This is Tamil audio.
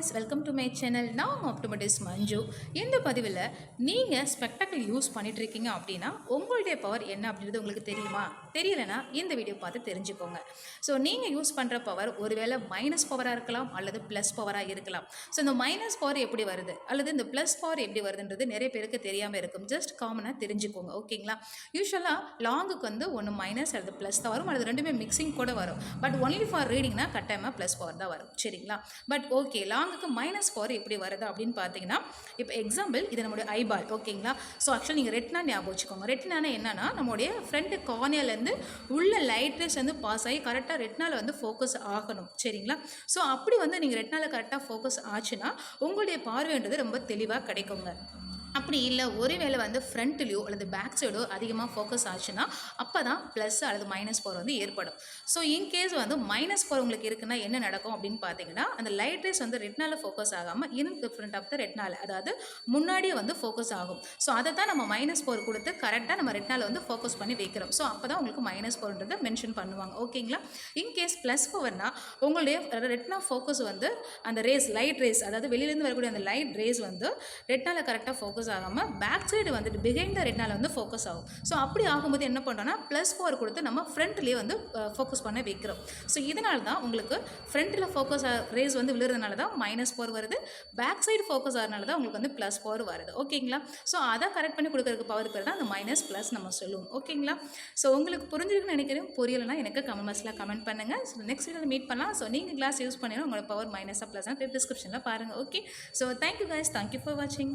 guys, welcome to my channel. Now optometrist Manju. இந்த பதிவில் நீங்கள் ஸ்பெக்டக்கிள் யூஸ் பண்ணிட்டு இருக்கீங்க அப்படின்னா உங்களுடைய பவர் என்ன அப்படின்றது உங்களுக்கு தெரியுமா? தெரியலைன்னா இந்த வீடியோ பார்த்து தெரிஞ்சுக்கோங்க. ஸோ நீங்கள் யூஸ் பண்ணுற பவர் ஒருவேளை மைனஸ் பவராக இருக்கலாம் அல்லது ப்ளஸ் பவராக இருக்கலாம். ஸோ இந்த மைனஸ் பவர் எப்படி வருது அல்லது இந்த ப்ளஸ் பவர் எப்படி வருதுன்றது நிறைய பேருக்கு தெரியாமல் இருக்கும். ஜஸ்ட் காமனாக தெரிஞ்சுக்கோங்க, ஓகேங்களா? யூஸ்வலாக லாங்குக்கு வந்து ஒன்று மைனஸ் அல்லது ப்ளஸ் தான் வரும், அல்லது ரெண்டுமே மிக்சிங் கூட வரும். பட் ஒன்லி ஃபார் ரீடிங்னா கட்டாயமாக ப்ளஸ் பவர் தான் வரும், சரிங்களா? பட் ஓகே, லாங்குக்கு மைனஸ் பவர் எப்படி வருது அப்படின்னு பார்த்தீங்கன்னா, இப்போ எக்ஸாம்பிள் இது நம்மளுடைய ஐபால், ஓகேங்களா? ஸோ ஆக்சுவலாக நீங்கள் ரெட்டினா ஞாபகம் வச்சுக்கோங்க. ரெட்டினானா என்னன்னா நம்மளுடைய ஃப்ரண்ட் கார்னியாலேருந்து உள்ள லைட் ரேஸ் வந்து பாஸ் ஆகி கரெக்டாக ரெட்டினாவில் வந்து ஃபோக்கஸ் ஆகணும், சரிங்களா? ஸோ அப்படி வந்து நீங்கள் ரெட்டினாவில் கரெக்டாக ஃபோக்கஸ் ஆச்சுன்னா உங்களுடைய பார்வைன்றது ரொம்ப தெளிவாக கிடைக்குங்க. அப்படி இல்லை ஒருவேளை வந்து ஃப்ரண்ட்லேயோ அல்லது பேக் சைடோ அதிகமாக ஃபோக்கஸ் ஆச்சுன்னா அப்போ தான் ப்ளஸ் அல்லது மைனஸ் பவர் வந்து ஏற்படும். ஸோ இன்கேஸ் வந்து மைனஸ் பவர் உங்களுக்கு இருக்குன்னா என்ன நடக்கும் அப்படின்னு பார்த்தீங்கன்னா, அந்த லைட் ரேஸ் வந்து ரெட்னால ஃபோக்கஸ் ஆகாமல் இன் டிஃப்ரெண்ட் ஆஃப் த ரெட்னால, அதாவது முன்னாடியே வந்து ஃபோக்கஸ் ஆகும். ஸோ அதை தான் நம்ம மைனஸ் பவர் கொடுத்து கரெக்டாக நம்ம ரெட்னால வந்து ஃபோக்கஸ் பண்ணி வைக்கிறோம். ஸோ அப்போ தான் உங்களுக்கு மைனஸ் பவர்ன்றதை மென்ஷன் பண்ணுவாங்க, ஓகேங்களா? இன்கேஸ் ப்ளஸ் பவர்னால் உங்களுடைய ரெட்னா ஃபோக்கஸ் வந்து அந்த ரேஸ் லைட் ரேஸ், அதாவது வெளியிலேருந்து வரக்கூடிய அந்த லைட் ரேஸ் வந்து ரெட்னால கரெக்டாக ஃபோக்கஸ் ஆகாமல் பேக் சைடு வந்துட்டு பிஹைண்ட் த ரெட்னால வந்து ஃபோக்கஸ் ஆகும். ஸோ அப்படி ஆகும்போது என்ன பண்ணுறோம்னா ப்ளஸ் பவர் கொடுத்து நம்ம ஃப்ரண்ட்லேயே வந்து ஃபோக்கஸ் பண்ண வைக்கிறோம். ஸோ இதனால தான் உங்களுக்கு ஃப்ரண்ட்டில் ஃபோக்கஸ் ரேஸ் வந்து விழுறதுனால தான் மைனஸ் பவர் வருது, பேக் சைடு ஃபோக்கஸ் ஆகிறதுனால தான் உங்களுக்கு வந்து ப்ளஸ் பவர் வருது, ஓகேங்களா? ஸோ அதை கரெக்ட் பண்ணி கொடுக்கறதுக்கு பவர் பேர் தான் அந்த மைனஸ் ப்ளஸ் நம்ம சொல்லுவோம், ஓகேங்களா? ஸோ உங்களுக்கு புரிஞ்சிருக்குன்னு நினைக்கிறேன். புரியலைன்னா எனக்கு கமெண்ட் பாக்ஸில் கமெண்ட் பண்ணுங்கள். ஸோ நெக்ஸ்ட் வீடியோவில் மீட் பண்ணலாம். ஸோ நீங்கள் கிளாஸ் யூஸ் பண்ணினா உங்களோட பவர் மைனஸாக ப்ளஸ்னா டிஸ்கிரிப்ஷனில் பாருங்கள், okay? So thank you guys, thank you for வாட்சிங்.